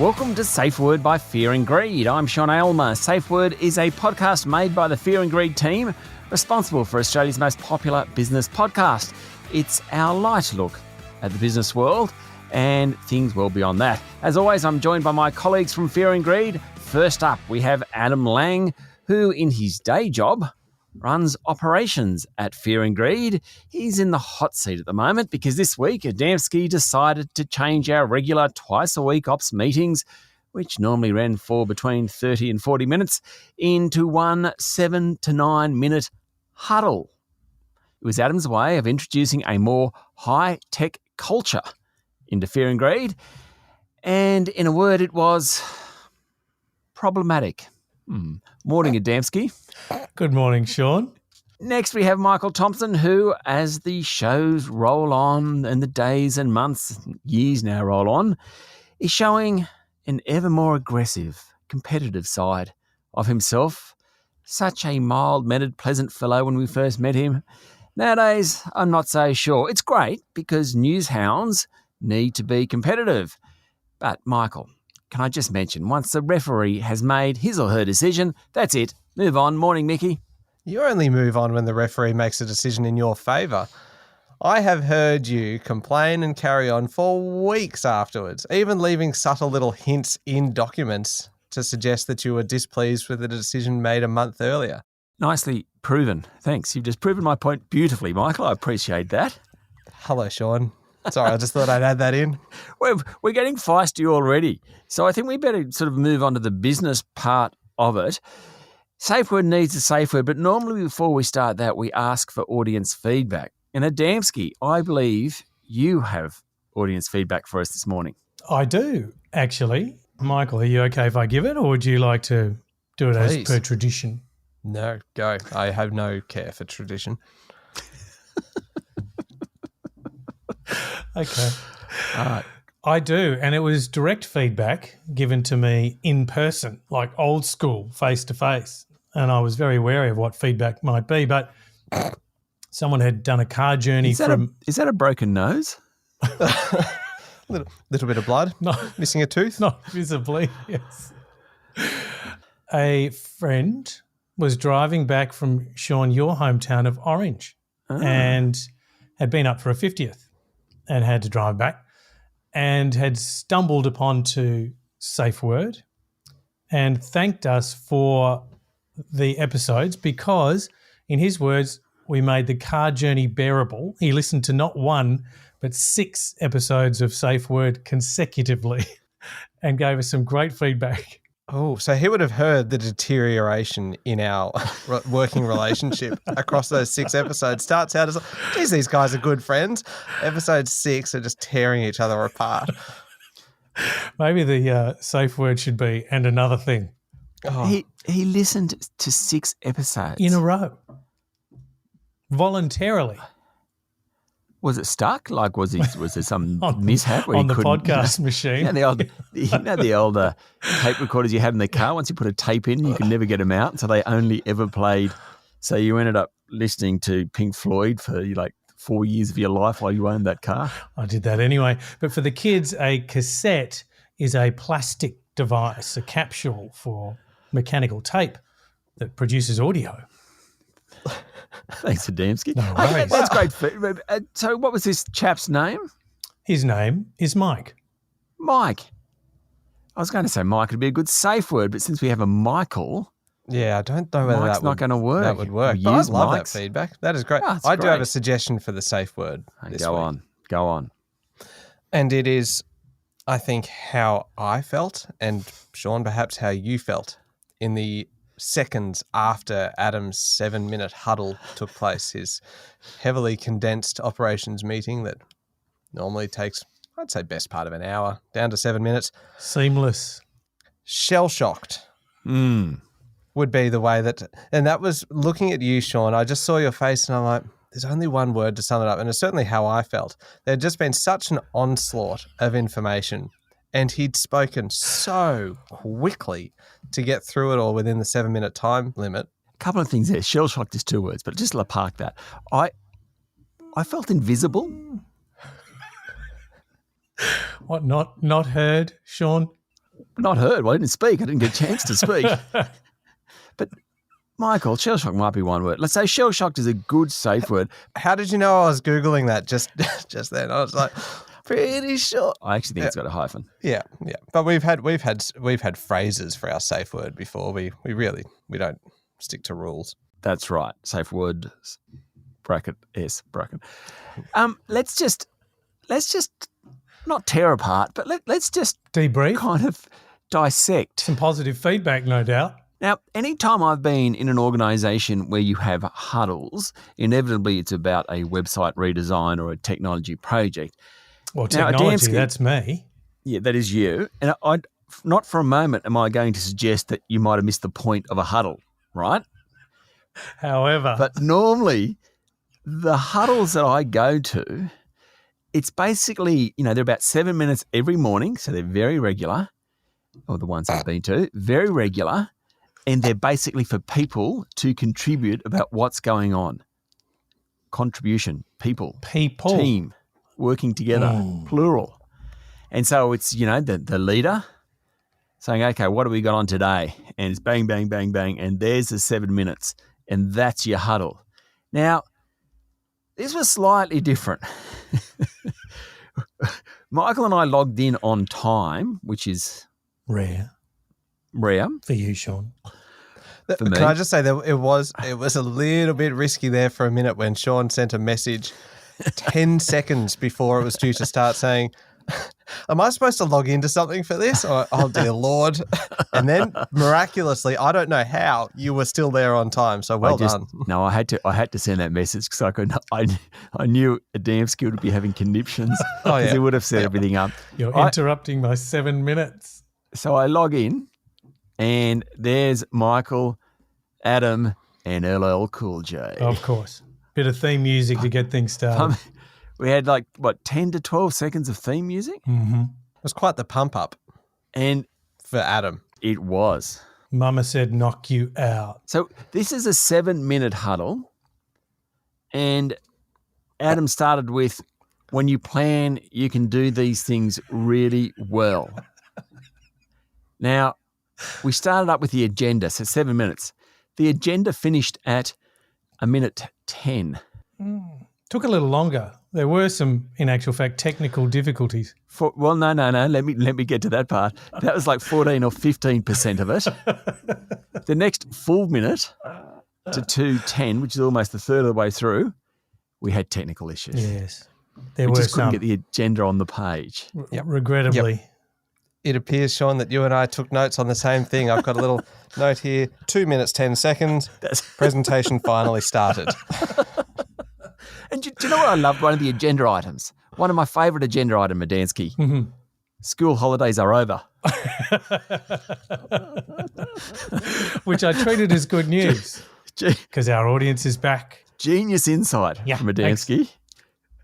Welcome to Safeword by Fear and Greed. I'm Sean Aylmer. Safeword is a podcast made by the Fear and Greed team, responsible for Australia's most popular business podcast. It's our light look at the business world and things well beyond that. As always, I'm joined by my colleagues from Fear and Greed. First up, we have Adam Lang, who in his day job runs operations at Fear and Greed. He's in the hot seat at the moment because this week Adamski decided to change our regular twice-a-week ops meetings, which normally ran for between 30 and 40 minutes, into one 7 to 9 minute huddle. It was Adam's way of introducing a more high-tech culture into Fear and Greed, and in a word, it was problematic. Morning, Adamski. Good morning, Sean. Next, we have Michael Thompson, who, as the shows roll on and the days and months, years now roll on, is showing an ever more aggressive, competitive side of himself. Such a mild-mannered, pleasant fellow when we first met him. Nowadays, I'm not so sure. It's great because news hounds need to be competitive. But, Michael, can I just mention, once the referee has made his or her decision, that's it. Move on. Morning, Mickey. You only move on when the referee makes a decision in your favour. I have heard you complain and carry on for weeks afterwards, even leaving subtle little hints in documents to suggest that you were displeased with the decision made a month earlier. Nicely proven. Thanks. You've just proven my point beautifully, Michael. I appreciate that. Hello, Sean. Sorry, I just thought I'd add that in. We're getting feisty already. So I think we better sort of move on to the business part of it. Safeword needs a safe word, but normally before we start that, we ask for audience feedback. And Adamski, I believe you have audience feedback for us this morning. I do, actually. Michael, are you okay if I give it, or would you like to do it Please. as per tradition? No, go. I have no care for tradition. Okay. I do, and it was direct feedback given to me in person, like old school, face-to-face. And I was very wary of what feedback might be, but someone had done a car journey Is that a broken nose? Little bit of blood? No. Missing a tooth? Not visibly, yes. A friend was driving back from, Sean, your hometown of Orange and had been up for a 50th and had to drive back and had stumbled upon to Safeword and thanked us for the episodes because, in his words, we made the car journey bearable. He listened to not one but 6 episodes of Safeword consecutively and gave us some great feedback. Oh, so he would have heard the deterioration in our working relationship across those 6 episodes. Starts out as, geez, these guys are good friends. Episode 6 are just tearing each other apart. Maybe the safe word should be, and another thing. Oh. He listened to 6 episodes. In a row. Voluntarily. Was it stuck? Like, was there some mishap where on he the couldn't, podcast machine? The old tape recorders you had in the car. Once you put a tape in, you could never get them out. So they only ever played. So you ended up listening to Pink Floyd for 4 years of your life while you owned that car. I did that anyway. But for the kids, a cassette is a plastic device, a capsule for mechanical tape that produces audio. Thanks, Adamski. No worries. That's great. So what was this chap's name? His name is Mike. Mike. I was going to say Mike would be a good safe word, but since we have a Michael... Yeah, I don't know whether Mike's not going to work. That would work. But I love that feedback. That is great. Oh, I do have a suggestion for the safe word this week. Go on. And it is, I think, how I felt, and Sean, perhaps how you felt in the seconds after Adam's 7-minute huddle took place, his heavily condensed operations meeting that normally takes, I'd say, best part of an hour, down to 7 minutes. Seamless. Shell-shocked would be the way that, and that was looking at you, Sean. I just saw your face and I'm like, there's only one word to sum it up, and it's certainly how I felt. There had just been such an onslaught of information, and he'd spoken so quickly to get through it all within the 7-minute time limit. A couple of things there. Shell-shocked is 2 words, but just park that. I felt invisible. What, not heard, Sean? Not heard. Well, I didn't speak. I didn't get a chance to speak. But Michael, shell shock might be one word. Let's say shell shocked is a good safe word. How did you know I was Googling that just then? I was like, pretty sure. I actually think it's got a hyphen. Yeah. But we've had phrases for our safe word before. We don't stick to rules. That's right. Safe word bracket S bracket. Let's just not tear apart, but let's just Debrief. kind of dissect. Some positive feedback, no doubt. Now, anytime I've been in an organisation where you have huddles, inevitably it's about a website redesign or a technology project. Well, Now, technology, Adamski, that's me. Yeah, that is you. And not for a moment am I going to suggest that you might have missed the point of a huddle, right? However. But normally the huddles that I go to, it's basically, they're about 7 minutes every morning, so they're very regular, or the ones I've been to, very regular. And they're basically for people to contribute about what's going on. Contribution, people. Team, working together, plural. And so it's, the leader saying, okay, what have we got on today? And it's bang, bang, bang, bang. And there's the 7 minutes. And that's your huddle. Now, this was slightly different. Michael and I logged in on time, which is Rare. For you, Sean. For me. Can I just say that it was a little bit risky there for a minute when Sean sent a message 10 seconds before it was due to start saying, am I supposed to log into something for this? Or, oh, dear Lord. And then miraculously, I don't know how, you were still there on time. So well done. No, I had to send that message because I knew Adamski would be having conniptions because he would have set everything up. You're interrupting my 7 minutes. So I log in and there's Michael, Adam, and LL Cool J. Of course. Bit of theme music to get things started. We had 10 to 12 seconds of theme music? Mm-hmm. It was quite the pump up. And for Adam. It was. Mama said knock you out. So this is a 7-minute huddle. And Adam started with, when you plan, you can do these things really well. Now, we started up with the agenda, so 7 minutes. The agenda finished at 1:10. Took a little longer. There were some, in actual fact, technical difficulties. No. Let me get to that part. That was 14 or 15% of it. The next full minute to 2:10, which is almost a third of the way through, we had technical issues. Yes, there we were just couldn't some. get the agenda on the page. Regrettably. Yep. It appears, Sean, that you and I took notes on the same thing. I've got a little note here. 2 minutes, 10 seconds. Presentation finally started. And do you know what I loved? One of the agenda items. One of my favourite agenda items, Madansky. Mm-hmm. School holidays are over. Which I treated as good news because our audience is back. Genius insight from Madansky.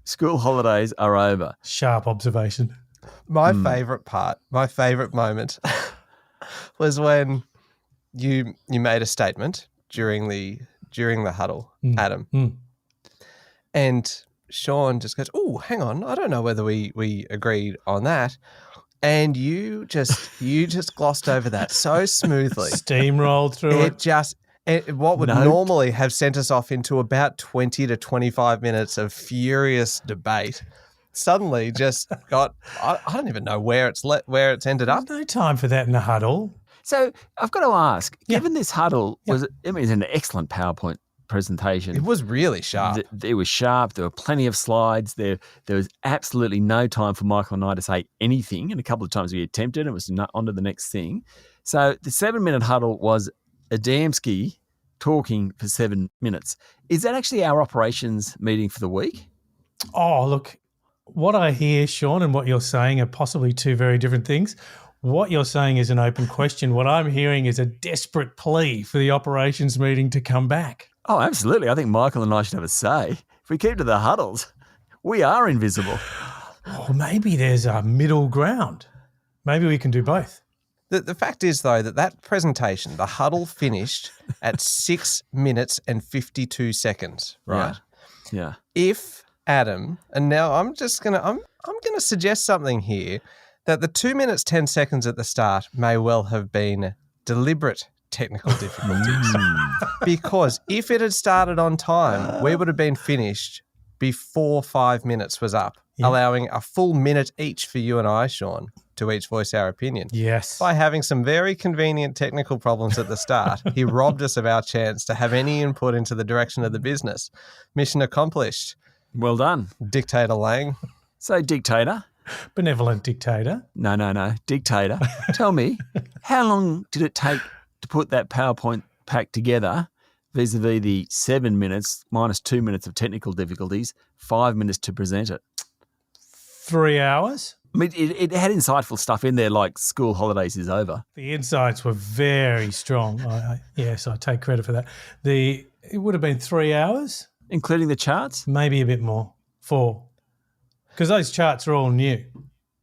School holidays are over. Sharp observation. My favourite moment was when you made a statement during the huddle, Adam. And Sean just goes, oh, hang on, I don't know whether we agreed on that. And you just glossed over that so smoothly. Steamrolled through it. What would normally have sent us off into about 20 to 25 minutes of furious debate suddenly just got, I don't even know where it's ended up. There's no time for that in a huddle. So I've got to ask, given this huddle was an excellent PowerPoint presentation. It was really sharp. It was sharp. There were plenty of slides. There was absolutely no time for Michael and I to say anything. And a couple of times we attempted and it was on to the next thing. So the 7-minute huddle was Adamski talking for 7 minutes. Is that actually our operations meeting for the week? Oh, look, what I hear, Sean, and what you're saying are possibly two very different things. What you're saying is an open question. What I'm hearing is a desperate plea for the operations meeting to come back. Oh, absolutely. I think Michael and I should have a say. If we keep to the huddles, we are invisible. Oh, maybe there's a middle ground. Maybe we can do both. The fact is, though, that presentation, the huddle finished at 6 minutes and 52 seconds, right? Yeah. If Adam, and now I'm gonna suggest something here that the 2 minutes, 10 seconds at the start may well have been deliberate technical difficulties. Because if it had started on time, we would have been finished before 5 minutes was up, allowing a full minute each for you and I, Sean, to each voice our opinion. Yes. By having some very convenient technical problems at the start, he robbed us of our chance to have any input into the direction of the business. Mission accomplished. Well done. Dictator Lang. So, Dictator. Benevolent dictator. No. Dictator. Tell me, how long did it take to put that PowerPoint pack together vis-a-vis the 7 minutes minus 2 minutes of technical difficulties, 5 minutes to present it? 3 hours. I mean, it had insightful stuff in there like school holidays is over. The insights were very strong. Yes, I take credit for that. It would have been 3 hours. Including the charts? Maybe a bit more. 4. Because those charts are all new.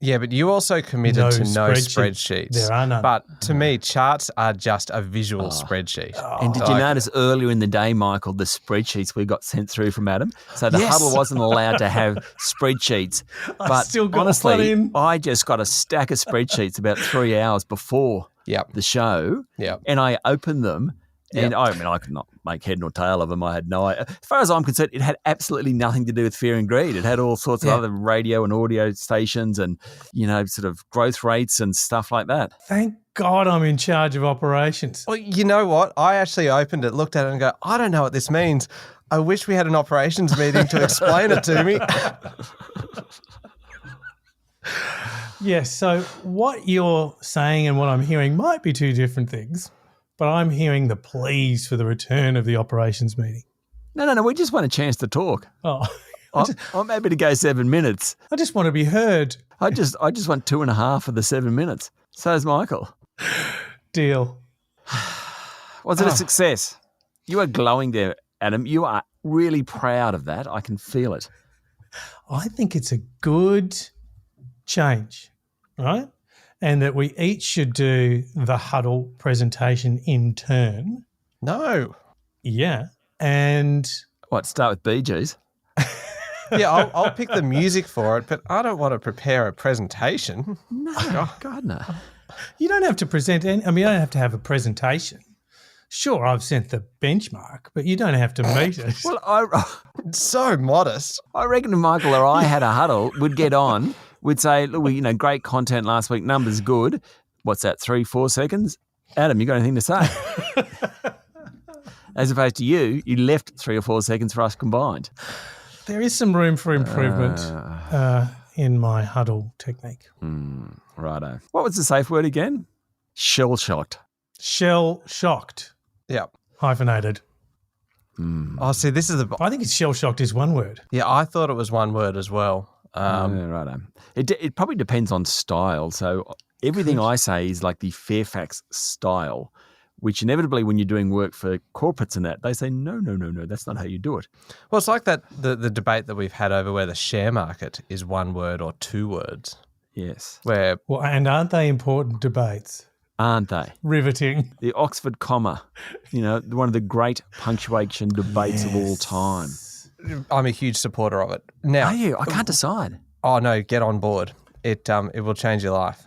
Yeah, but you also committed to no spreadsheets. There are none. But to me, charts are just a visual spreadsheet. And did you notice earlier in the day, Michael, the spreadsheets we got sent through from Adam? So the huddle wasn't allowed to have spreadsheets. But still got honestly, one in. I just got a stack of spreadsheets about 3 hours before the show. Yep. And I opened them. And I mean, I could not make head nor tail of them. I had no idea. As far as I'm concerned, it had absolutely nothing to do with Fear and Greed. It had all sorts of other radio and audio stations and, sort of growth rates and stuff like that. Thank God I'm in charge of operations. Well, you know what? I actually opened it, looked at it and go, I don't know what this means. I wish we had an operations meeting to explain it to me. Yes, so what you're saying and what I'm hearing might be two different things. But I'm hearing the pleas for the return of the operations meeting. No. We just want a chance to talk. Oh, I'm happy to go 7 minutes. I just want to be heard. I just want 2.5 of the 7 minutes. So is Michael. Deal. Was it a success? You are glowing there, Adam. You are really proud of that. I can feel it. I think it's a good change, right? And that we each should do the huddle presentation in turn. No. Yeah. And what, start with Bee Gees? Yeah, I'll pick the music for it, but I don't want to prepare a presentation. No, God, no. You don't have to present you don't have to have a presentation. Sure, I've sent the benchmark, but you don't have to meet it. Well, It's so modest. I reckon if Michael or I had a huddle, we'd get on. We'd say, look, great content last week, numbers good. What's that, 3-4 seconds? Adam, you got anything to say? As opposed to you left 3 or 4 seconds for us combined. There is some room for improvement in my huddle technique. Righto. What was the safe word again? Shell-shocked. Shell-shocked. Yeah. Hyphenated. Oh, see, this is I think it's shell-shocked is one word. Yeah, I thought it was one word as well. Righto. It probably depends on style. So everything I say is like the Fairfax style, which inevitably when you're doing work for corporates and that, they say, no, that's not how you do it. Well, it's like that the debate that we've had over whether share market is one word or 2 words. Yes. And aren't they important debates? Aren't they? Riveting. The Oxford comma, one of the great punctuation debates of all time. I'm a huge supporter of it. Now, Are you? I can't decide. Oh no, get on board. It will change your life.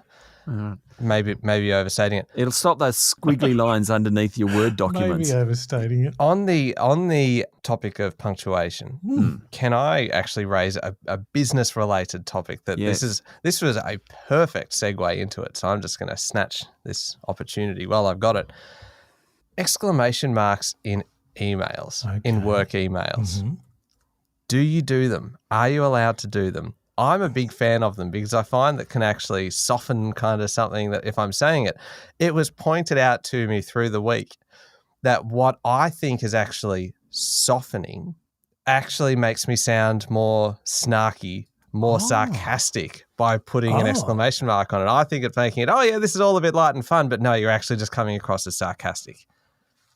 Maybe you're overstating it. It'll stop those squiggly lines underneath your Word documents. Maybe overstating it. On the topic of punctuation, can I actually raise a business related topic that this was a perfect segue into it. So I'm just going to snatch this opportunity while I've got it. Exclamation marks in emails, in work emails. Mm-hmm. Do you do them? Are you allowed to do them? I'm a big fan of them because I find that can actually soften kind of something that if I'm saying it. It was pointed out to me through the week that what I think is actually softening actually makes me sound more snarky, more sarcastic by putting an exclamation mark on it. I think it's making it, this is all a bit light and fun, but no, you're actually just coming across as sarcastic.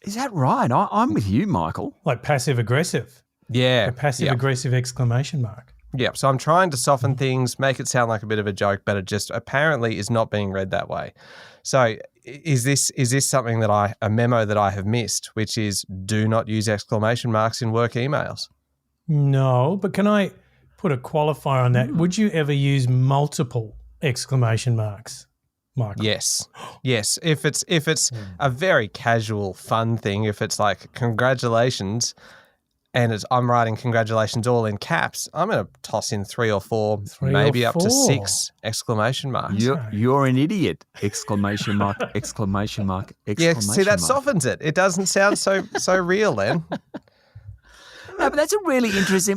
Is that right? I'm with you, Michael. Like passive-aggressive. Yeah. A passive-aggressive exclamation mark. Yeah, so I'm trying to soften things, make it sound like a bit of a joke, but it just apparently is not being read that way. So is this something that a memo that I have missed, which is do not use exclamation marks in work emails? No, but can I put a qualifier on that? Would you ever use multiple exclamation marks, Michael. Yes. If it's a very casual, fun thing, if it's like congratulations, and I'm writing congratulations all in caps, I'm going to toss in 3 or 4, maybe up to 6 exclamation marks. You're an idiot! Exclamation mark! Exclamation mark! Exclamation Yeah, see, that mark. softens it. It doesn't sound so real then. No, but that's a really interesting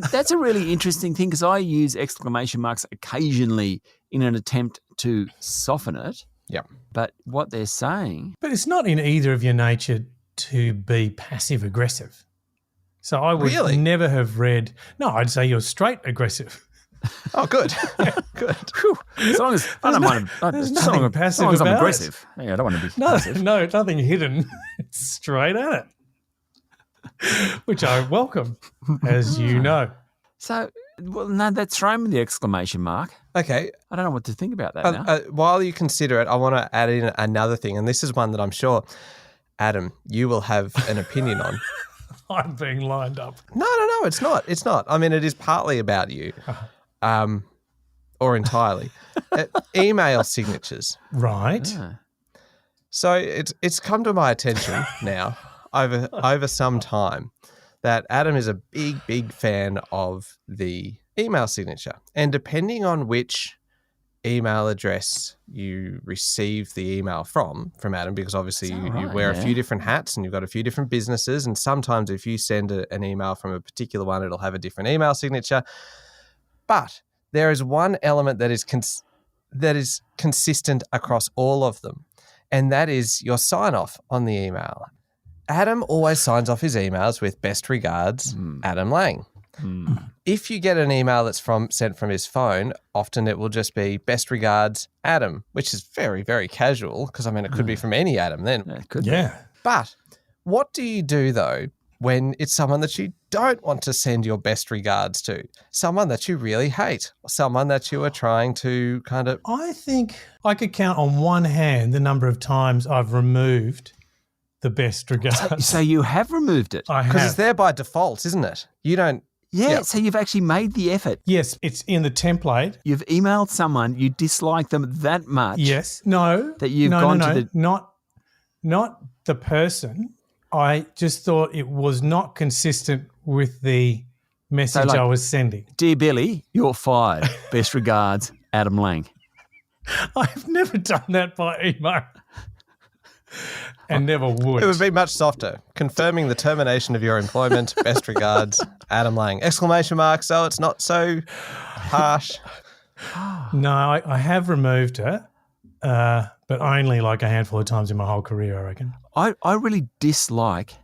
thing because I use exclamation marks occasionally in an attempt to soften it. Yeah. But what they're saying, But it's not in either of your nature to be passive aggressive. So I would never have read. No, I'd say you're straight aggressive. Oh, good. Good. whew, as long as I don't mind, there's as long nothing passive as I'm about aggressive. Yeah, I don't want to be passive. No, nothing hidden. It's straight at it, which I welcome, as you know. So, well, no, that's thrown with the exclamation mark. Okay. I don't know what to think about that now. While you consider it, I want to add in another thing, and this is one that I'm sure, Adam, you will have an opinion on. I'm being lined up. No, it's not. It's not. I mean, it is partly about you, or entirely. Email signatures. Right. Yeah. So it's come to my attention now over some time that Adam is a big fan of the email signature, and depending on which email address you receive the email from Adam, because obviously you wear a few different hats and you've got a few different businesses, and sometimes if you send an email from a particular one, it'll have a different email signature. But there is one element that is consistent across all of them, and that is your sign-off on the email. Adam always signs off his emails with best regards, Adam Lang. If you get an email that's sent from his phone, often it will just be best regards, Adam, which is very, very casual because, I mean, it could be from any Adam then. Yeah, it could be. Yeah. But what do you do, though, when it's someone that you don't want to send your best regards to, someone that you really hate, someone that you are trying to kind of... I think I could count on one hand the number of times I've removed the best regards. So you have removed it. I have. Because it's there by default, isn't it? You don't... Yeah, so you've actually made the effort. Yes, it's in the template. You've emailed someone, you dislike them that much. Yes. No. That you've gone to the... Not the person. I just thought it was not consistent with the message I was sending. Dear Billy, you're fired. Best regards, Adam Lang. I've never done that by email. And never would. It would be much softer. Confirming the termination of your employment. Best regards, Adam Lang. Exclamation mark, so it's not so harsh. No, I have removed it, but only like a handful of times in my whole career, I reckon. I really dislike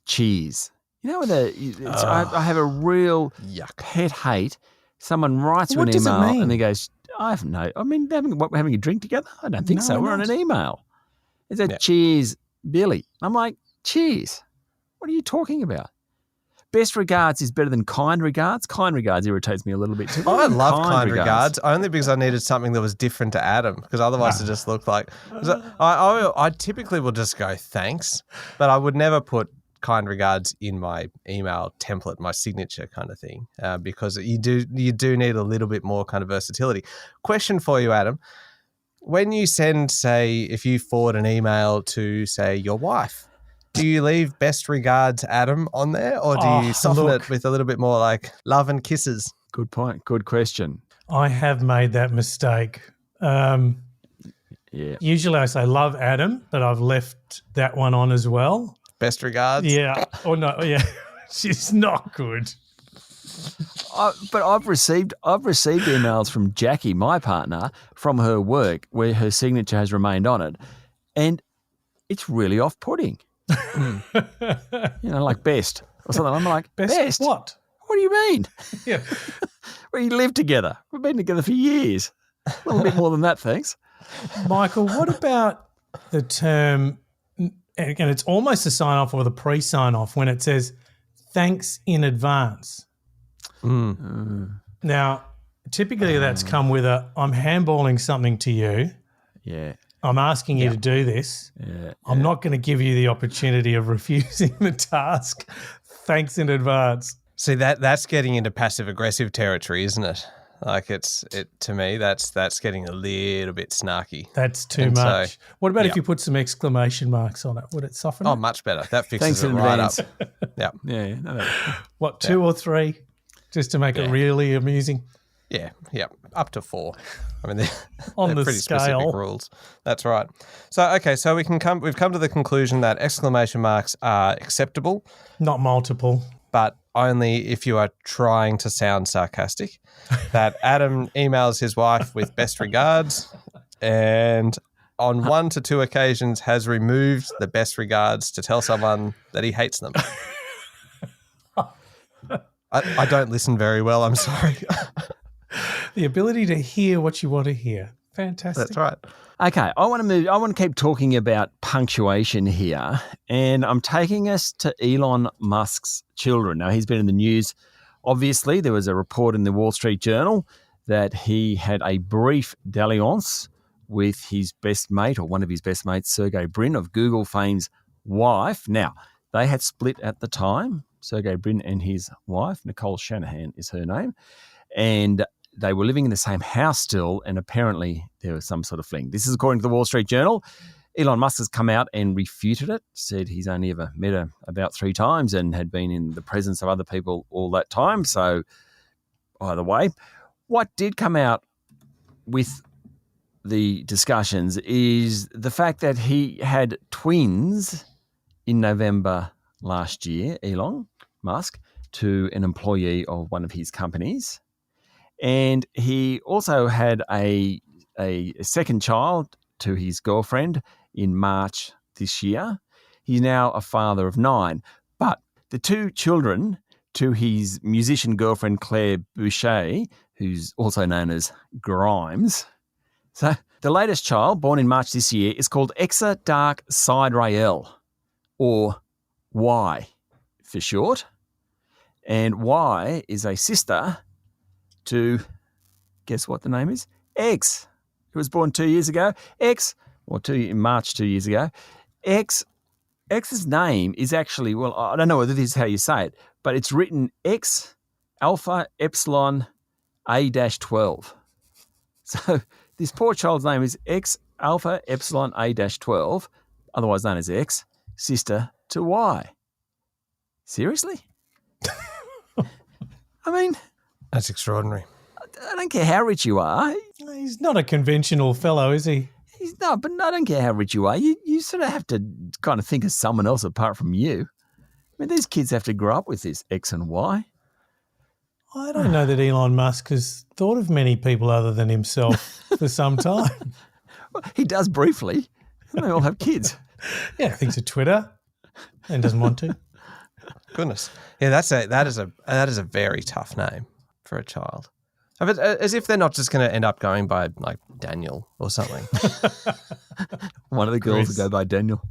cheese. You know, I have a real pet hate. Someone writes you an email and he goes, having a drink together? I don't think so. We're on an email. Is that cheers, Billy? I'm like, cheers? What are you talking about? Best regards is better than kind regards. Kind regards irritates me a little bit too. I love kind regards only because I needed something that was different to Adam, because otherwise it just looked like... I typically will just go thanks, but I would never put kind regards in my email template, my signature kind of thing, because you do need a little bit more kind of versatility. Question for you, Adam. When you send, say, if you forward an email to, say, your wife, do you leave best regards, Adam, on there, or do you soften it with a little bit more like love and kisses? Good point. Good question. I have made that mistake. Usually I say love Adam, but I've left that one on as well. Best regards? Yeah. Or no, yeah. She's not good. But I've received emails from Jackie, my partner, from her work where her signature has remained on it, and it's really off-putting. Like best or something. I'm like, best? What? What do you mean? Yeah. We live together. We've been together for years. A little bit more than that, thanks. Michael, what about the term, and it's almost a sign-off or the pre-sign-off when it says thanks in advance? Now, typically that's come with I'm handballing something to you. Yeah. I'm asking you to do this. Yeah. I'm not going to give you the opportunity of refusing the task. Thanks in advance. See, that's getting into passive-aggressive territory, isn't it? Like to me, that's getting a little bit snarky. That's too And much. so, What about if you put some exclamation marks on it? Would it soften it? Oh, much better. That fixes Thanks it in right up. advance. Yeah. Yeah. No. What, 2 or 3? Just to make it really amusing? Yeah. Up to 4. I mean, they're On the pretty scale. specific rules. That's right. So we've come to the conclusion that exclamation marks are acceptable, Not multiple. but only if you are trying to sound sarcastic. That Adam emails his wife with best regards, and on 1 to 2 occasions has removed the best regards to tell someone that he hates them. I don't listen very well, I'm sorry. The ability to hear what you want to hear. Fantastic. That's right. Okay, I want to keep talking about punctuation here, and I'm taking us to Elon Musk's children. Now, he's been in the news. Obviously, there was a report in the Wall Street Journal that he had a brief dalliance with his best mate, or one of his best mates, Sergey Brin of Google fame's wife. Now, they had split at the time, Sergey Brin and his wife, Nicole Shanahan is her name, and they were living in the same house still, and apparently there was some sort of fling. This is according to the Wall Street Journal. Elon Musk has come out and refuted it, said he's only ever met her about 3 times and had been in the presence of other people all that time. So either way, what did come out with the discussions is the fact that he had twins in November last year, Elon Musk, to an employee of one of his companies. And he also had a second child to his girlfriend in March this year. He's now a father of 9. But the 2 children to his musician girlfriend, Claire Boucher, who's also known as Grimes. So the latest child, born in March this year, is called Exa Dark Side Rael, or Y for short. And Y is a sister to, guess what the name is? X, who was born 2 years ago. In March 2 years ago. X's name is actually, well, I don't know whether this is how you say it, but it's written X Alpha Epsilon A-12. So this poor child's name is X Alpha Epsilon A-12, otherwise known as X, sister to Y. Seriously? I mean, That's extraordinary. I don't care how rich you are. He's not a conventional fellow, is he? He's not, but I don't care how rich you are. You sort of have to kind of think of someone else apart from you. I mean, these kids have to grow up with this X and Y. I don't know that Elon Musk has thought of many people other than himself for some time. Well, he does briefly. They all have kids. Yeah, thinks of Twitter and doesn't want to. Goodness. Yeah, that is a very tough name for a child. But as if they're not just going to end up going by like Daniel or something. One of the girls will go by Daniel.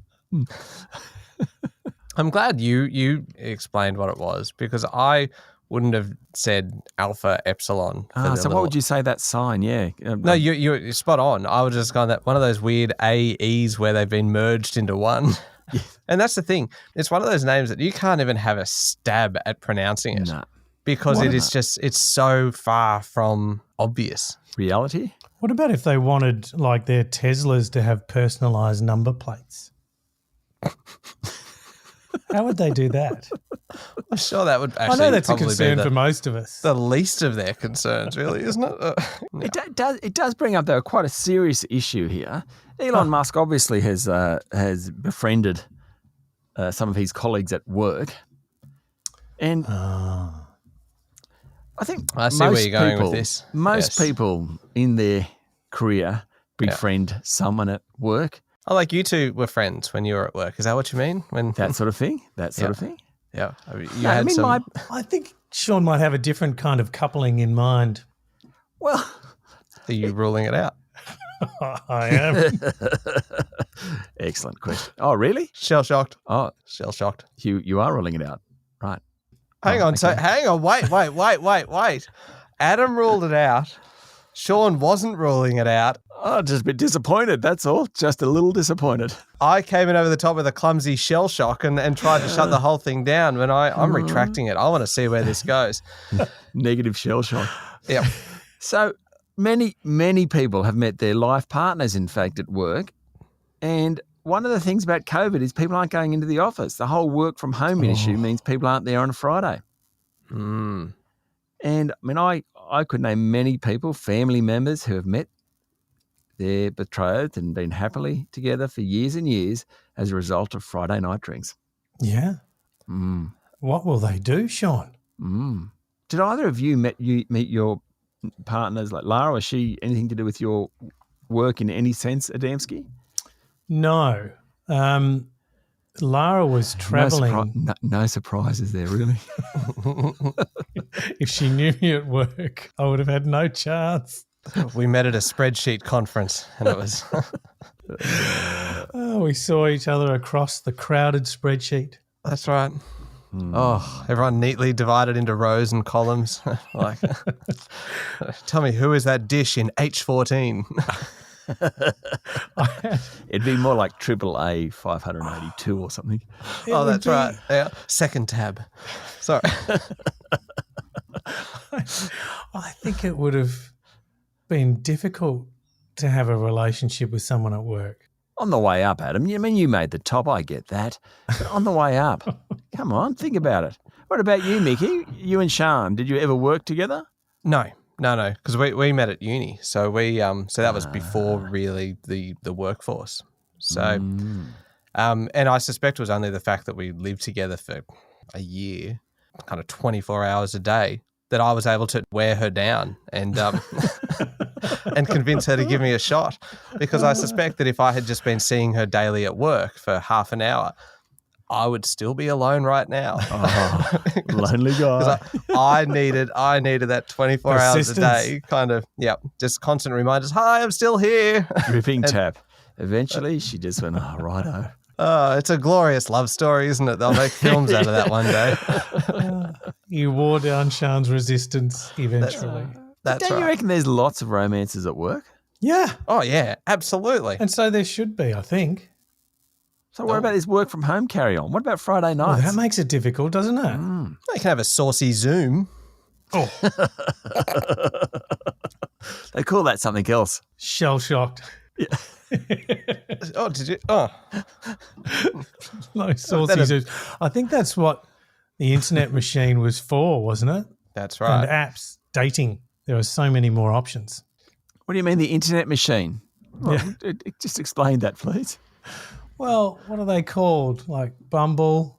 I'm glad you explained what it was, because I wouldn't have said Alpha Epsilon. So what would you say that sign? Yeah. No, you're spot on. I would just gone that one of those weird AEs where they've been merged into one. Yeah. And that's the thing. It's one of those names that you can't even have a stab at pronouncing it. No. Because it's so far from obvious. Reality? What about if they wanted like their Teslas to have personalised number plates? How would they do that? I'm sure that would actually I know that's a probably concern be for most of us. the least of their concerns, really, isn't it? It does bring up, though, quite a serious issue here. Elon Musk obviously has befriended some of his colleagues at work. And I think I see where you're going with this. Most people in their career befriend someone at work. Oh, like you two were friends when you were at work. Is that what you mean? That sort of thing? That sort of thing? Yeah. I think Sean might have a different kind of coupling in mind. Well, Are you ruling it out? I am. Excellent question. Oh, really? Shell-shocked. Oh, Shell-shocked. you are ruling it out. Right. Hang on. Okay. So hang on. Wait. Adam ruled it out. Sean wasn't ruling it out. Oh, just a bit disappointed, that's all. Just a little disappointed. I came in over the top with a clumsy shell shock and tried to shut the whole thing down. When I'm retracting it. I want to see where this goes. Negative shell shock. Yep. So many people have met their life partners, in fact, at work. And one of the things about COVID is people aren't going into the office. The whole work from home issue means people aren't there on a Friday. Mm. And I mean, I could name many people, family members who have met their betrothed and been happily together for years and years as a result of Friday night drinks. Yeah. What will they do, Sean? Did either of you meet your partners, like Lara? Was she anything to do with your work in any sense, Adamski? No. Lara was travelling. No surprises there, really. If she knew me at work, I would have had no chance. We met at a spreadsheet conference and it was... We saw each other across the crowded spreadsheet. That's right. Oh, everyone neatly divided into rows and columns. Like, tell me, who is that dish in H14? It'd be more like AAA 582 or something. Oh, that's right. Yeah. Second tab. Sorry. I think it would have been difficult to have a relationship with someone at work. On the way up, Adam. I mean, you made the top. I get that. But on the way up, come on, think about it. What about you, Mickey? You and Sean, did you ever work together? No, because we met at uni. So so that was before really the workforce. So, and I suspect it was only the fact that we lived together for a year, kind of 24 hours a day, that I was able to wear her down and and convince her to give me a shot, because I suspect that if I had just been seeing her daily at work for half an hour, I would still be alone right now. Oh, lonely guy. I needed that 24 hours a day kind of, just constant reminders. Hi, I'm still here. Dripping tap. Eventually, she just went, oh, righto. Oh, it's a glorious love story, isn't it? They'll make films out of that one day. You wore down Sean's resistance eventually. That's Don't you reckon there's lots of romances at work? Yeah. Oh, yeah, absolutely. And so there should be, I think. So what about this work from home carry on? What about Friday nights? Well, that makes it difficult, doesn't it? They can have a saucy Zoom. Oh. They call that something else. Shell-shocked. Yeah. Oh, did you? Oh. No, saucy Zooms. I think that's what the internet machine was for, wasn't it? That's right. And apps, dating. There were so many more options. What do you mean, the internet machine? Well, just explain that, please. Well, what are they called? Like Bumble,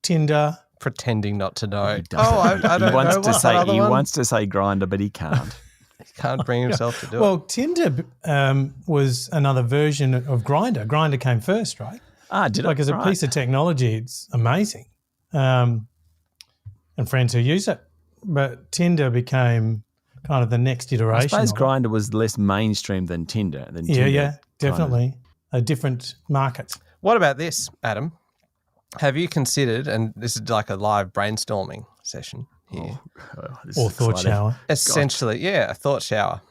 Tinder. Pretending not to know. I don't know. He wants to say Grindr, but he can't. He can't bring himself to do it. Well, Tinder was another version of Grindr. Grindr came first, right? Did it? Like as a piece of technology, it's amazing. And friends who use it. But Tinder became kind of the next iteration. I suppose Grindr was less mainstream than Tinder. Yeah, definitely. A different market. What about this, Adam? Have you considered, and this is like a live brainstorming session here. Or thought shower. Essentially, a thought shower.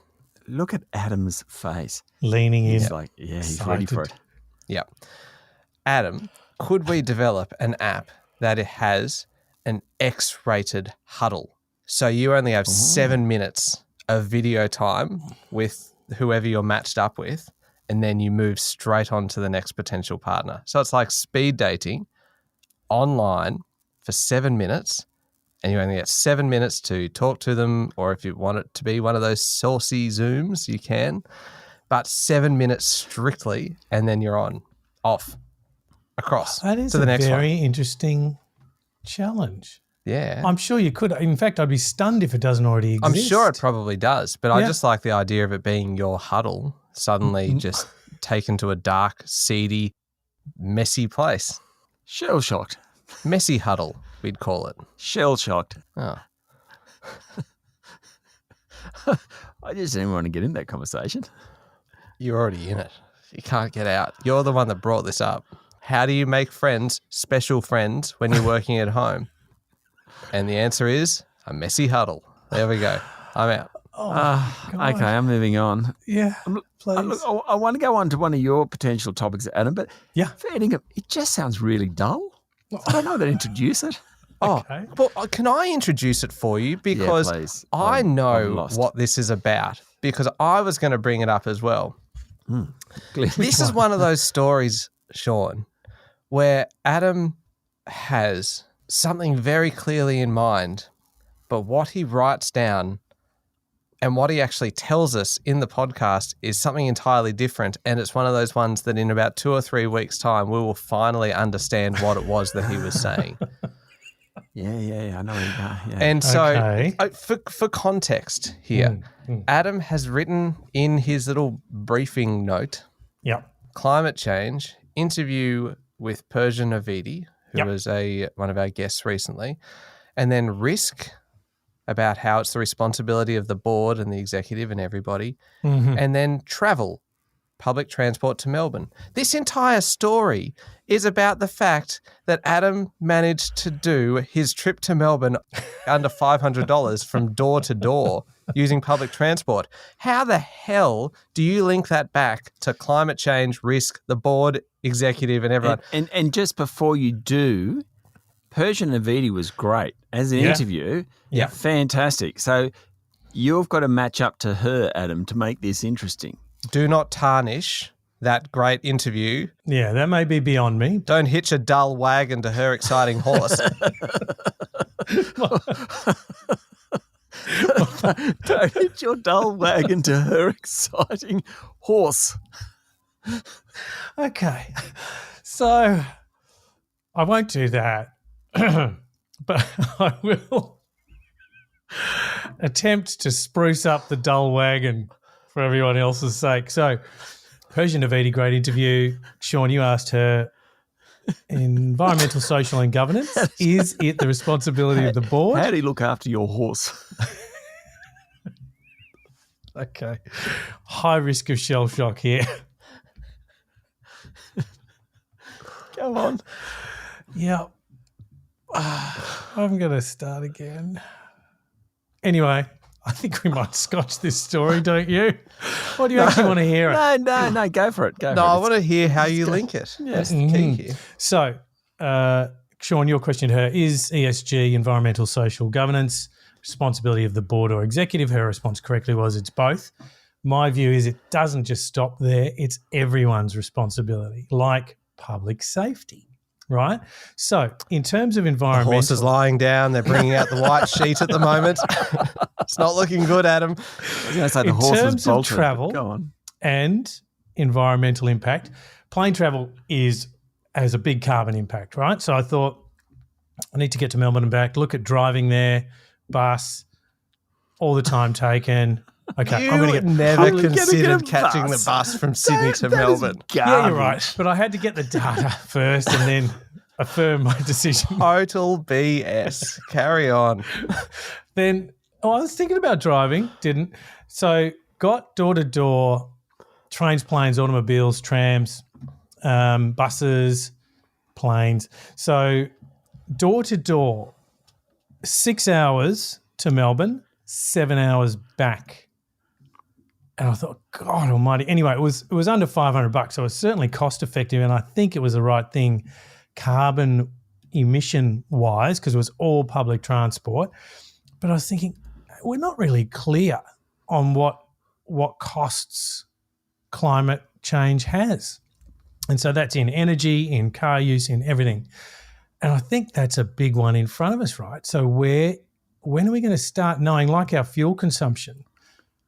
Look at Adam's face. Leaning in. He's like, he's ready for it. Yeah. Adam, could we develop an app that it has an X-rated huddle? So you only have 7 minutes of video time with whoever you're matched up with, and then you move straight on to the next potential partner. So it's like speed dating online for 7 minutes, and you only get 7 minutes to talk to them, or if you want it to be one of those saucy Zooms, you can. But 7 minutes strictly, and then you're off, across that is to the next one. Very interesting challenge. Yeah. I'm sure you could. In fact, I'd be stunned if it doesn't already exist. I'm sure it probably does, but I just like the idea of it being your huddle suddenly just taken to a dark, seedy, messy place. Shell-shocked. Messy huddle, we'd call it. Shell-shocked. Oh. I just didn't want to get in that conversation. You're already in it. You can't get out. You're the one that brought this up. How do you make friends, special friends, when you're working at home? And the answer is a messy huddle. There we go. I'm out. Okay, I'm moving on. Yeah, please. I want to go on to one of your potential topics, Adam, but yeah, fair dinkum, it just sounds really dull. I don't know how to introduce it. Okay. But can I introduce it for you? Because please. I I'm know lost. what this is about, because I was going to bring it up as well. Clearly. This is one of those stories, Sean, where Adam has something very clearly in mind, but what he writes down and what he actually tells us in the podcast is something entirely different. And it's one of those ones that in about 2 or 3 weeks' time, we will finally understand what it was that he was saying. Yeah. I know where you go. Yeah. And so Okay. for context here, Adam has written in his little briefing note, Yep. climate change, interview with Persian Avidi, who was one of our guests recently, and then risk, about how it's the responsibility of the board and the executive and everybody, and then travel, public transport to Melbourne. This entire story is about the fact that Adam managed to do his trip to Melbourne under $500 from door to door using public transport. How the hell do you link that back to climate change, risk, the board, executive, and everyone? And just before you do, Persian Avidi was great as an interview. Yeah. Fantastic. So you've got to match up to her, Adam, to make this interesting. Do not tarnish that great interview. Yeah, that may be beyond me. Don't hitch a dull wagon to her exciting horse. Don't hit your dull wagon to her exciting horse. Okay. So I won't do that, but I will attempt to spruce up the dull wagon for everyone else's sake. So Persian Avidi, great interview. Sean, you asked her, environmental, social and governance, is it the responsibility of the board? How do you look after your horse? Okay. High risk of shell shock here. Go on. Yeah. I'm going to start again. Anyway, I think we might scotch this story, don't you? What do you actually want to hear? No, go for it. Go for it. I want to hear how you link it. That's the key here. So, Sean, your question to her, is ESG, environmental, social governance, responsibility of the board or executive? Her response correctly was it's both. My view is it doesn't just stop there. It's everyone's responsibility, like public safety, right? So in terms of The environmental... horse is lying down. They're bringing out the white sheet at the moment. It's not looking good, Adam. I was going to say the in horse is terms of bolted. travel Go on. and environmental impact, plane travel has a big carbon impact, right? So I thought I need to get to Melbourne and back, look at driving there, bus, all the time taken. Okay, You I'm going to get never Gonna get a considered catching bus. the bus from Sydney to Melbourne. Yeah, you're right. But I had to get the data first and then affirm my decision. Total BS. Carry on. Then I was thinking about driving, didn't. So got door to door, trains, planes, automobiles, trams, buses, planes. So door to door, 6 hours to Melbourne, 7 hours back. And I thought, God almighty. Anyway, it was under $500, so it was certainly cost effective, and I think it was the right thing carbon emission wise because it was all public transport. But I was thinking, we're not really clear on what costs climate change has. And so that's in energy, in car use, in everything. And I think that's a big one in front of us, right? So when are we going to start knowing, like our fuel consumption,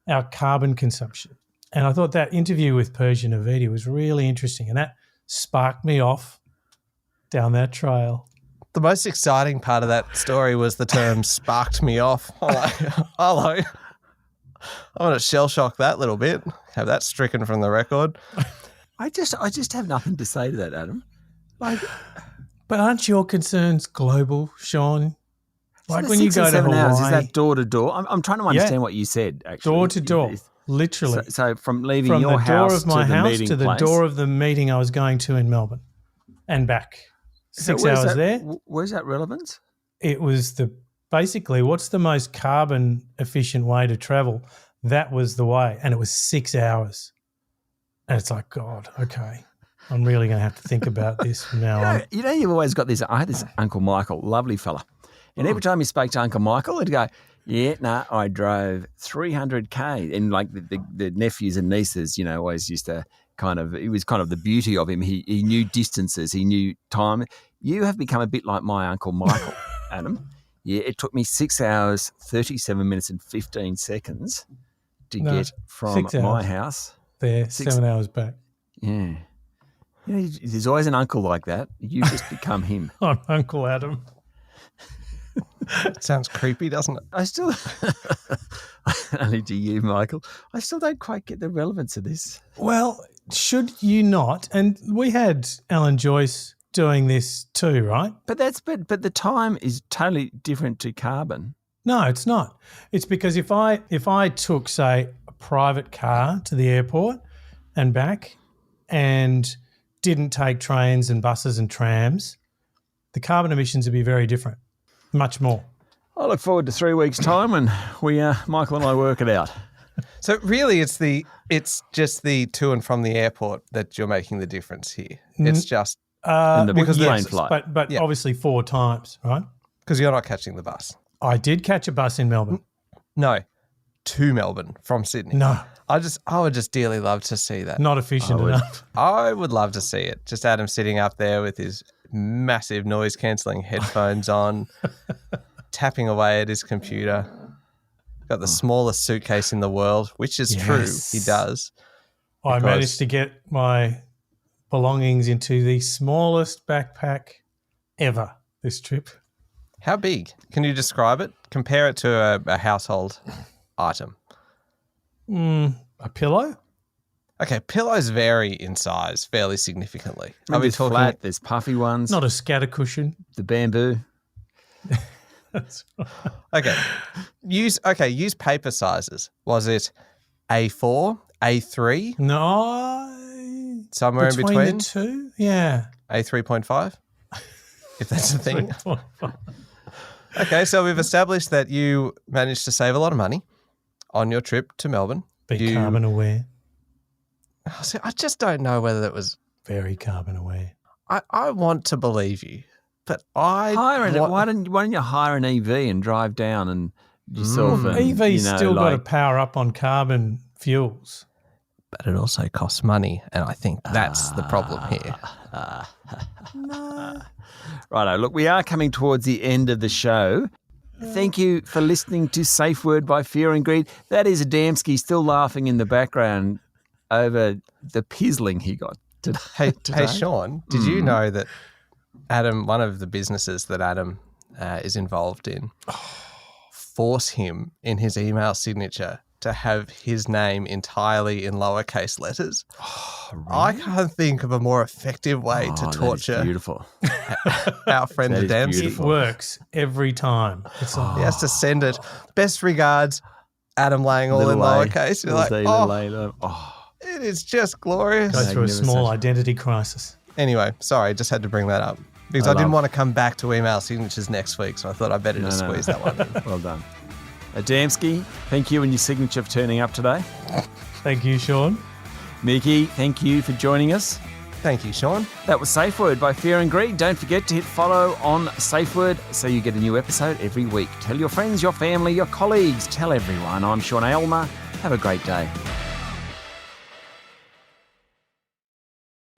our carbon consumption? And I thought that interview with Persian Avidi was really interesting, and that sparked me off down that trail. The most exciting part of that story was the term sparked me off. I'm like, hello. I want to shell shock that little bit, have that stricken from the record. I just have nothing to say to that, Adam. But aren't your concerns global, Sean? Like So when you 6 go and to 7 hours, Hawaii, is that door to door? I'm trying to understand what you said, actually. door to door, literally. So from leaving From your the door house of my to the house meeting to the place. door of the meeting I was going to in Melbourne and back. So 6 where's hours that- there. Where's that relevance? It was basically what's the most carbon efficient way to travel? That was the way. And it was 6 hours. And it's like, God, okay. I'm really going to have to think about this from now on. You've always got this. I had this Uncle Michael, lovely fella. And every time you spoke to Uncle Michael, he'd go, I drove 300K. And like the nephews and nieces, always used to it was kind of the beauty of him. He knew distances, he knew time. You have become a bit like my Uncle Michael, Adam. Yeah, it took me 6 hours, 37 minutes and 15 seconds to get from my house. There, 7 hours back. Yeah. There's always an uncle like that. You've just become him. I'm Uncle Adam. Sounds creepy, doesn't it? I still, only to you, Michael, I still don't quite get the relevance of this. Well, should you not? And we had Alan Joyce doing this too, right? But the time is totally different to carbon. No, it's not. It's because if I took, say, a private car to the airport and back and didn't take trains and buses and trams, the carbon emissions would be very different, much more. I look forward to 3 weeks' time when Michael and I work it out. So really, it's just the to and from the airport that you're making the difference here. It's just because the plane flight, but obviously 4 times, right? Because you're not catching the bus. I did catch a bus in Melbourne. No, to Melbourne from Sydney. No. I would just dearly love to see that. Not efficient enough. I would love to see it. Just Adam sitting up there with his massive noise-cancelling headphones on, tapping away at his computer. Got the smallest suitcase in the world, which is true. He does. I managed to get my belongings into the smallest backpack ever this trip. How big? Can you describe it? Compare it to a household item. A pillow? Okay, pillows vary in size fairly significantly. Are we talking flat? There's puffy ones. Not a scatter cushion. The bamboo. That's right. Okay. Use paper sizes. Was it A4, A3? No. Somewhere in between? Between the two? Yeah. A3.5? If that's a thing. Okay, so we've established that you managed to save a lot of money on your trip to Melbourne. Be carbon aware. See, I just don't know whether that was... Very carbon aware. I want to believe you, but why don't you hire an EV and drive down and yourself? EV's still got to power up on carbon fuels. But it also costs money, and I think that's the problem here. No. Righto, look, we are coming towards the end of the show. Thank you for listening to Safeword by Fear and Greed. That is Adamski still laughing in the background over the pizzling he got today. Hey, Sean, did you know that Adam, one of the businesses that Adam is involved in, force him in his email signature to have his name entirely in lowercase letters? Oh, really? I can't think of a more effective way to torture beautiful. our friend Adamski. It works every time. He has to send it. Best regards, Adam Lang, all in lowercase. You're like, it is just glorious. Go through a small identity crisis. Anyway, sorry, just had to bring that up because I didn't want to come back to email signatures next week, so I thought I'd better just squeeze that one in. Well done. Adamski, thank you and your signature for turning up today. Thank you, Sean. Mickey, thank you for joining us. Thank you, Sean. That was Safeword by Fear and Greed. Don't forget to hit follow on Safeword so you get a new episode every week. Tell your friends, your family, your colleagues. Tell everyone. I'm Sean Aylmer. Have a great day.